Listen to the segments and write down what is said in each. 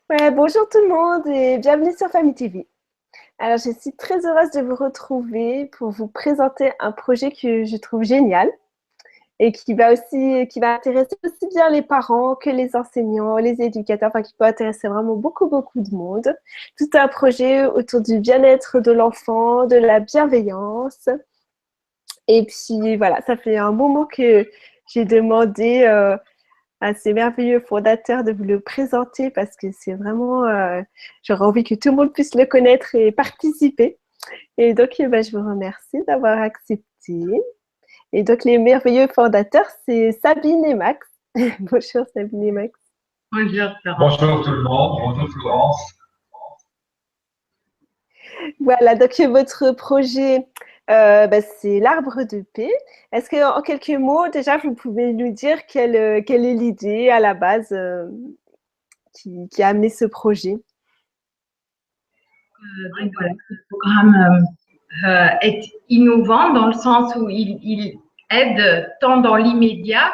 Ouais, bonjour tout le monde et bienvenue sur Famille TV. Alors, je suis très heureuse de vous retrouver pour vous présenter un projet que je trouve génial et qui va intéresser aussi bien les parents que les enseignants, les éducateurs, enfin qui peut intéresser vraiment beaucoup de monde. Tout un projet autour du bien-être de l'enfant, de la bienveillance. Et puis voilà, ça fait un moment que j'ai demandé à ces merveilleux fondateurs de vous le présenter parce que c'est vraiment, j'aurais envie que tout le monde puisse le connaître et participer. Et donc, je vous remercie d'avoir accepté. Et donc, les merveilleux fondateurs, c'est Sabine et Max. Bonjour Sabine et Max. Bonjour, Florence. Bonjour tout le monde, bonjour Florence. Voilà, donc votre projet, c'est l'arbre de paix. Est-ce que, en quelques mots, déjà, vous pouvez nous dire quelle est l'idée à la base qui a amené ce projet? Donc voilà, ce programme est innovant dans le sens où il aide tant dans l'immédiat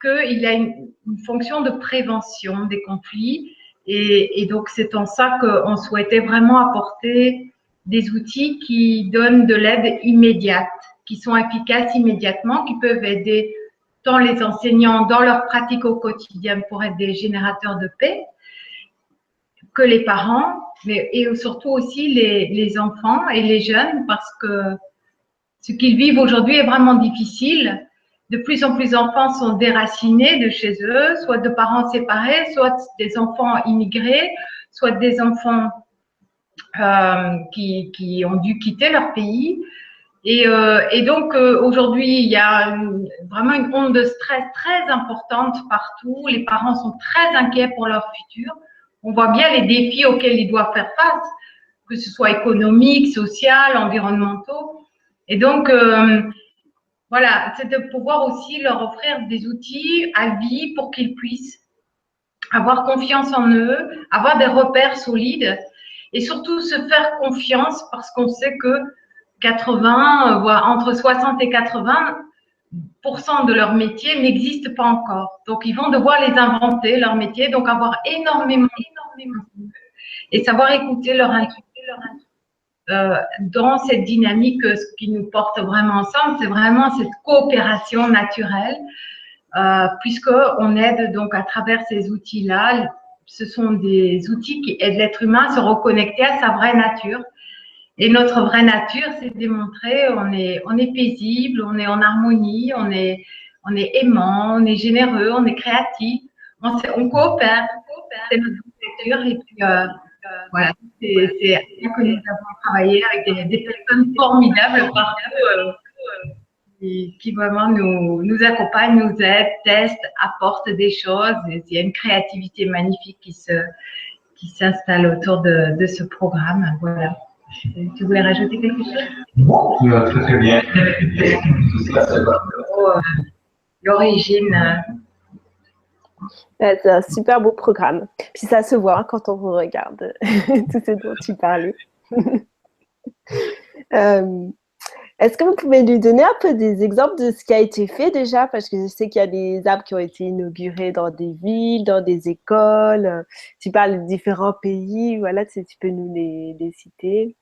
qu'il a une fonction de prévention des conflits. Et donc, c'est en ça qu'on souhaitait vraiment apporter des outils qui donnent de l'aide immédiate, qui sont efficaces immédiatement, qui peuvent aider tant les enseignants dans leur pratique au quotidien pour être des générateurs de paix, que les parents, mais et surtout aussi les enfants et les jeunes, parce que ce qu'ils vivent aujourd'hui est vraiment difficile. De plus en plus d'enfants sont déracinés de chez eux, soit de parents séparés, soit des enfants immigrés, soit des enfants qui ont dû quitter leur pays. Et donc aujourd'hui, il y a vraiment une onde de stress très importante partout. Les parents sont très inquiets pour leur futur. On voit bien les défis auxquels ils doivent faire face, que ce soit économique, social, environnementaux. Et donc, voilà, c'est de pouvoir aussi leur offrir des outils à vie pour qu'ils puissent avoir confiance en eux, avoir des repères solides et surtout se faire confiance parce qu'on sait que 80, voire entre 60 et 80% de leur métier n'existe pas encore. Donc, ils vont devoir les inventer, leur métier, donc avoir énormément et savoir écouter leur intuition. Dans cette dynamique, ce qui nous porte vraiment ensemble, c'est vraiment cette coopération naturelle, puisqu'on aide donc à travers ces outils-là. Ce sont des outils qui aident l'être humain à se reconnecter à sa vraie nature. Et notre vraie nature, c'est démontré, on est paisible, on est en harmonie, on est aimant, on est généreux, on est créatif, on coopère. C'est notre nature. Et puis, voilà, c'est à ça que nous avons travaillé avec des personnes formidables partout qui vraiment nous accompagnent, nous aident, testent, apportent des choses. Et il y a une créativité magnifique qui s'installe autour de ce programme. Voilà. Tu voulais rajouter quelque chose? Bon, très très bien. L'origine. Ouais, c'est un super beau programme. Puis ça se voit hein, quand on vous regarde, tout ce dont tu parlais. Euh, Est-ce que vous pouvez lui donner un peu des exemples de ce qui a été fait déjà? Parce que je sais qu'il y a des arbres qui ont été inaugurés dans des villes, dans des écoles. Tu parles de différents pays, voilà, tu peux nous les citer.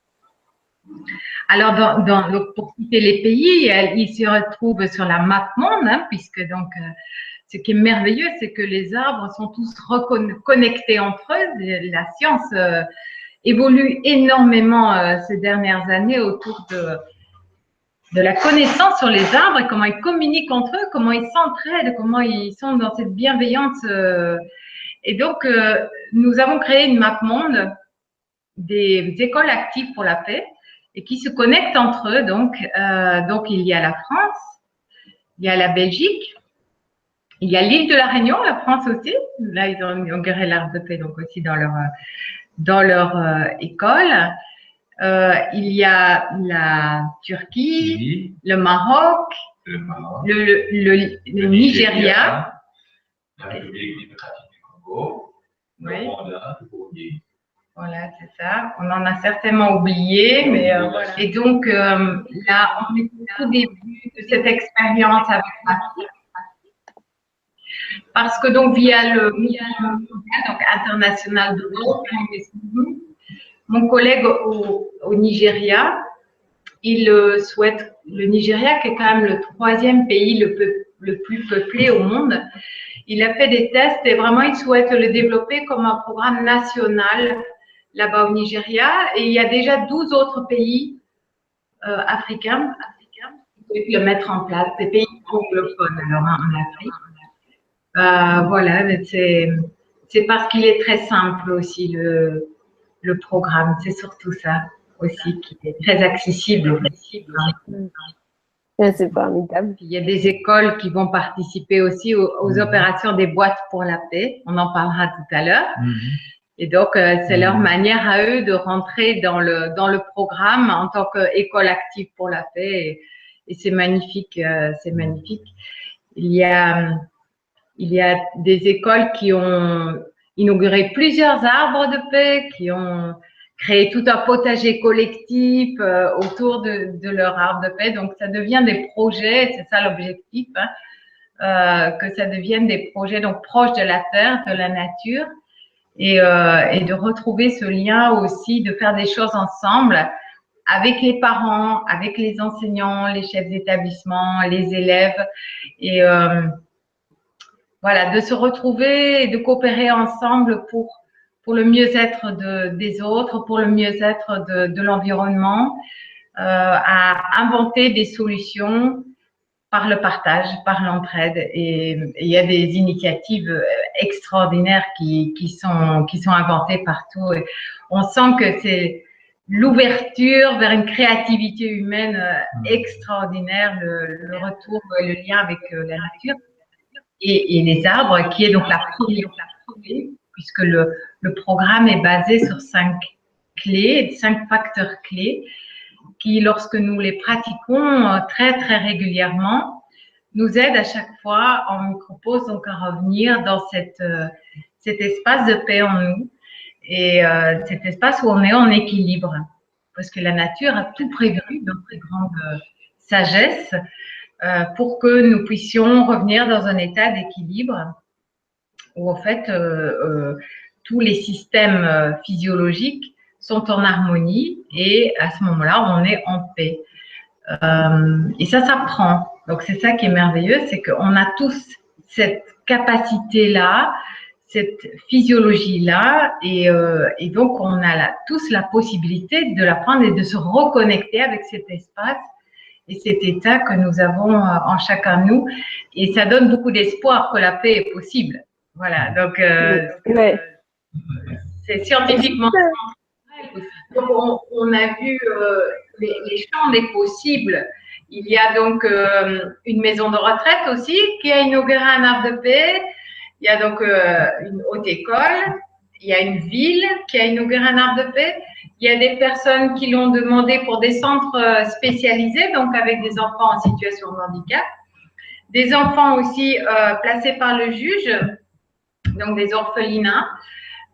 Alors, donc, pour citer les pays, ils se retrouvent sur la map monde, hein, puisque donc, ce qui est merveilleux, c'est que les arbres sont tous connectés entre eux. La science évolue énormément ces dernières années autour de la connaissance sur les arbres et comment ils communiquent entre eux, comment ils s'entraident, comment ils sont dans cette bienveillance. Et donc, nous avons créé une map monde des écoles actives pour la paix et qui se connectent entre eux. Donc il y a la France, il y a la Belgique, il y a l'île de la Réunion, la France aussi. Là, ils ont inauguré l'arbre de paix donc aussi dans leur école. Il y a la Turquie, le Maroc, le Nigeria, la République démocratique du Congo, le oui. Rwanda, le Burundi. Voilà, c'est ça. On en a certainement oublié, mais voilà. Et donc là, on est au tout début de cette expérience avec ma fille. parce que donc via le mouvement donc international de l'eau, mon collègue au Nigeria, il souhaite, le Nigeria qui est quand même le 3e pays le plus peuplé au monde, il a fait des tests et vraiment il souhaite le développer comme un programme national là-bas au Nigeria, et il y a déjà 12 autres pays africains qui peuvent le mettre en place, des pays anglophones alors en Afrique. Voilà, c'est parce qu'il est très simple aussi le programme, c'est surtout ça aussi qui est très accessible. C'est formidable. Il y a des écoles qui vont participer aussi aux opérations des boîtes pour la paix, on en parlera tout à l'heure. Et donc, c'est leur manière à eux de rentrer dans le programme en tant qu'école active pour la paix. Et c'est magnifique, c'est magnifique. Il y a des écoles qui ont inauguré plusieurs arbres de paix, qui ont créé tout un potager collectif autour de leur arbre de paix. Donc, ça devient des projets, c'est ça l'objectif, hein, que ça devienne des projets donc proches de la terre, de la nature, et de retrouver ce lien aussi, de faire des choses ensemble avec les parents, avec les enseignants, les chefs d'établissement, les élèves, et voilà, de se retrouver et de coopérer ensemble pour le mieux-être des autres, pour le mieux-être de l'environnement, à inventer des solutions par le partage, par l'entraide. Et il y a des initiatives extraordinaires qui sont inventées partout. Et on sent que c'est l'ouverture vers une créativité humaine extraordinaire, le retour, le lien avec la nature. Et les arbres, qui est donc la première clé, puisque le programme est basé sur 5 clés, 5 facteurs clés, qui, lorsque nous les pratiquons très, très régulièrement, nous aident à chaque fois, on nous propose donc à revenir dans cet espace de paix en nous, et cet espace où on est en équilibre, parce que la nature a tout prévu dans très grande sagesse, pour que nous puissions revenir dans un état d'équilibre où en fait tous les systèmes physiologiques sont en harmonie, et à ce moment-là on est en paix. Et ça s'apprend. Donc c'est ça qui est merveilleux, c'est qu'on a tous cette capacité-là, cette physiologie-là, et donc on a tous la possibilité de l'apprendre et de se reconnecter avec cet espace et cet état que nous avons en chacun de nous. Et ça donne beaucoup d'espoir que la paix est possible. Voilà, donc c'est scientifiquement. Donc on a vu les champs des possibles. Il y a donc une maison de retraite aussi qui a inauguré un arbre de paix. Il y a donc une haute école. Il y a une ville qui a inauguré un arbre de paix. Il y a des personnes qui l'ont demandé pour des centres spécialisés, donc avec des enfants en situation de handicap. Des enfants aussi placés par le juge, donc des orphelinats.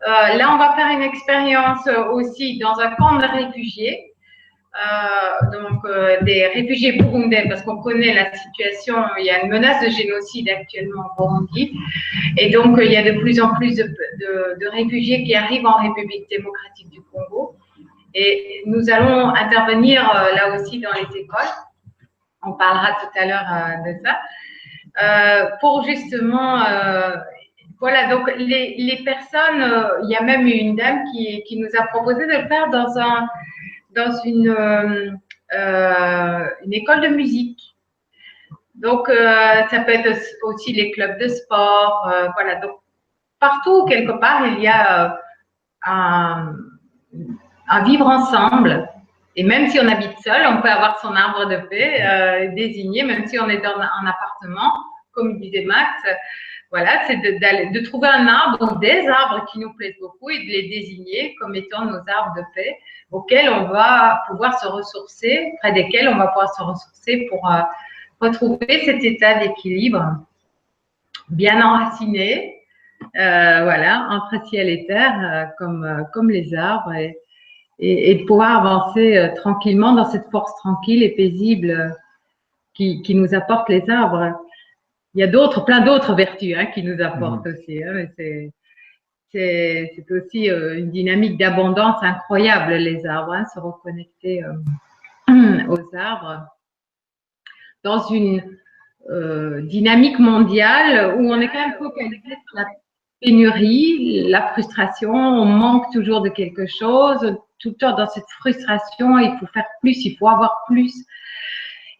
Là, on va faire une expérience aussi dans un camp de réfugiés. Des réfugiés burundais, parce qu'on connaît la situation, il y a une menace de génocide actuellement au Burundi, et donc il y a de plus en plus de réfugiés qui arrivent en République démocratique du Congo, et nous allons intervenir là aussi dans les écoles, on parlera tout à l'heure de ça, pour justement voilà, donc les personnes, il y a même une dame qui nous a proposé de le faire dans une école de musique. Donc, ça peut être aussi les clubs de sport. Voilà, donc partout, quelque part, il y a un vivre ensemble. Et même si on habite seul, on peut avoir son arbre de paix désigné, même si on est dans un appartement, comme disait Max. Voilà, c'est de trouver un arbre ou des arbres qui nous plaisent beaucoup et de les désigner comme étant nos arbres de paix auxquels on va pouvoir se ressourcer, près desquels on va pouvoir se ressourcer pour retrouver cet état d'équilibre bien enraciné, voilà, entre ciel et terre, comme les arbres, et de pouvoir avancer tranquillement dans cette force tranquille et paisible qui nous apporte les arbres. il y a plein d'autres vertus qui nous apportent aussi. Mais c'est aussi une dynamique d'abondance incroyable, les arbres, se reconnecter aux arbres dans une dynamique mondiale où on est quand même focalisé sur la pénurie, la frustration, on manque toujours de quelque chose, tout le temps dans cette frustration, il faut faire plus, il faut avoir plus.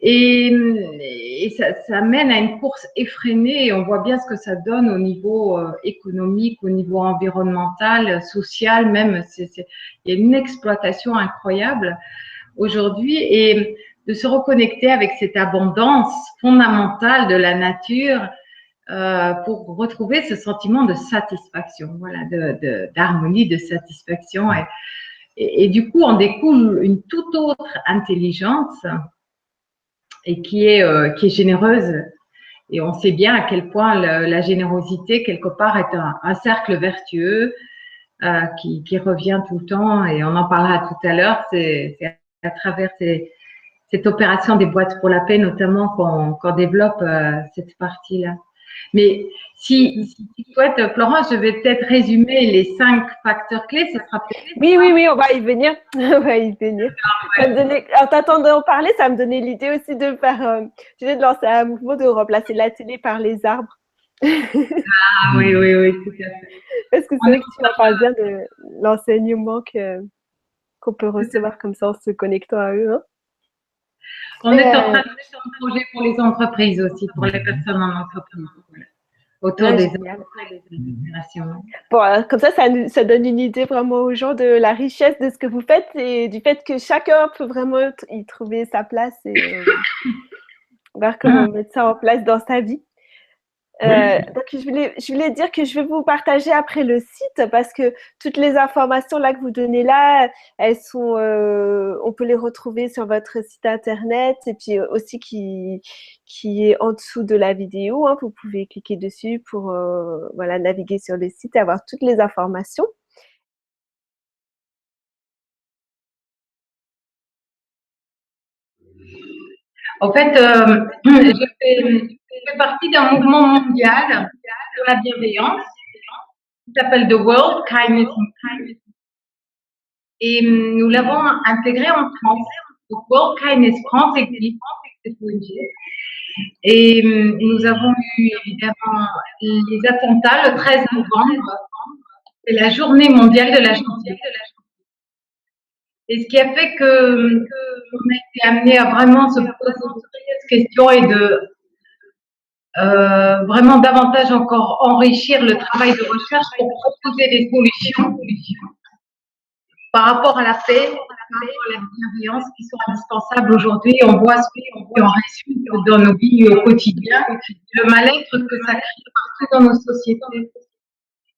Et ça mène à une course effrénée et on voit bien ce que ça donne au niveau économique, au niveau environnemental, social même. Il y a une exploitation incroyable aujourd'hui et de se reconnecter avec cette abondance fondamentale de la nature pour retrouver ce sentiment de satisfaction, voilà, d'harmonie, de satisfaction. Et du coup, on découle une toute autre intelligence et qui est généreuse. Et on sait bien à quel point la générosité, quelque part, est un cercle vertueux qui revient tout le temps. Et on en parlera tout à l'heure. C'est à travers cette opération des boîtes pour la paix, notamment, qu'on développe cette partie-là. Mais si tu souhaites, Florence, je vais peut-être résumer les 5 facteurs clés. Ça sera peut-être… Oui, on va y venir. On va y venir. En t'entendant parler, ça me donnait l'idée aussi de faire, de lancer un mouvement de remplacer la télé par les arbres. Ah oui, tout à fait. Parce que c'est vrai que tu en parles bien de l'enseignement qu'on peut recevoir comme ça en se connectant à eux. On est en train de faire un projet pour les entreprises aussi, pour les personnes en entreprise. Autour des opérations. Bon, comme ça donne une idée vraiment aux gens de la richesse de ce que vous faites et du fait que chacun peut vraiment y trouver sa place et voir comment mettre ça en place dans sa vie. Donc, je voulais dire que je vais vous partager après le site parce que toutes les informations là que vous donnez là, elles sont, on peut les retrouver sur votre site internet et puis aussi qui est en dessous de la vidéo. Vous pouvez cliquer dessus pour voilà, naviguer sur le site et avoir toutes les informations. En fait, je fais partie d'un mouvement mondial de la bienveillance qui s'appelle The World Kindness. Et nous l'avons intégré en France. The World Kindness France existe. Et nous avons eu évidemment les attentats le 13 novembre. C'est la journée mondiale de la gentillesse. Et ce qui a fait qu'on a été amené à vraiment se poser cette question et de vraiment davantage encore enrichir le travail de recherche pour proposer des solutions par rapport à la paix, par rapport à la bienveillance qui sont indispensables aujourd'hui. On voit ce qu'on résulte dans nos vies au quotidien, le mal-être que ça crée partout dans nos sociétés.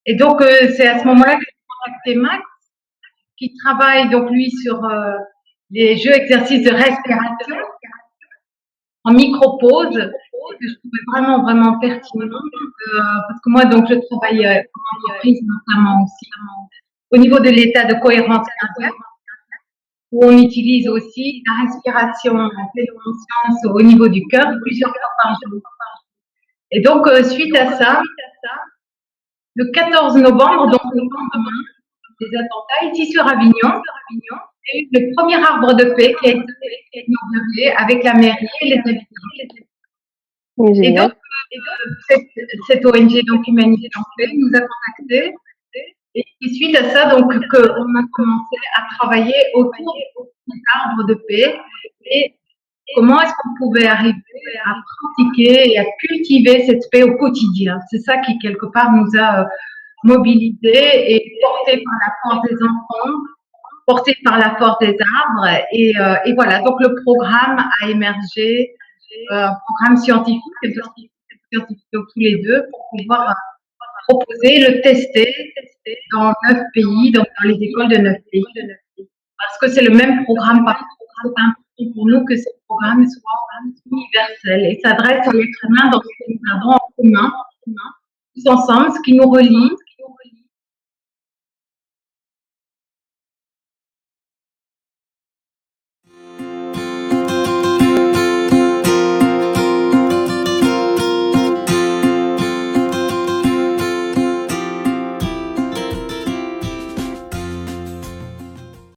Et donc, c'est à ce moment-là que j'ai contacté Max, qui travaille donc lui sur les jeux exercices de respiration en micro-pause, que je trouvais vraiment pertinent, parce que moi, donc, je travaille en entreprise notamment aussi, au niveau de l'état de cohérence cardiaque, où on utilise aussi la respiration en pleine conscience au niveau du cœur plusieurs fois par jour. Et donc, suite à ça, le 14 novembre, donc le lendemain des attentats, ici sur Avignon, il y a eu le premier arbre de paix qui a été inauguré avec la mairie et les habitants. Et donc, cette ONG donc Humanité en Paix nous a contactés. Et suite à ça, donc, qu'on a commencé à travailler autour des arbres de paix et comment est-ce qu'on pouvait arriver à pratiquer et à cultiver cette paix au quotidien. C'est ça qui, quelque part, nous a mobilisés et portés par la force des enfants, portés par la force des arbres. Et voilà, donc le programme a émergé, un programme scientifique tous les deux, pour pouvoir proposer, le tester dans 9 pays, donc dans les écoles de 9 pays. Parce que c'est le même programme partout. C'est important pour nous que ce programme soit universel et s'adresse à l'être humain dans ce que nous avons en commun, tous ensemble, ce qui nous relie,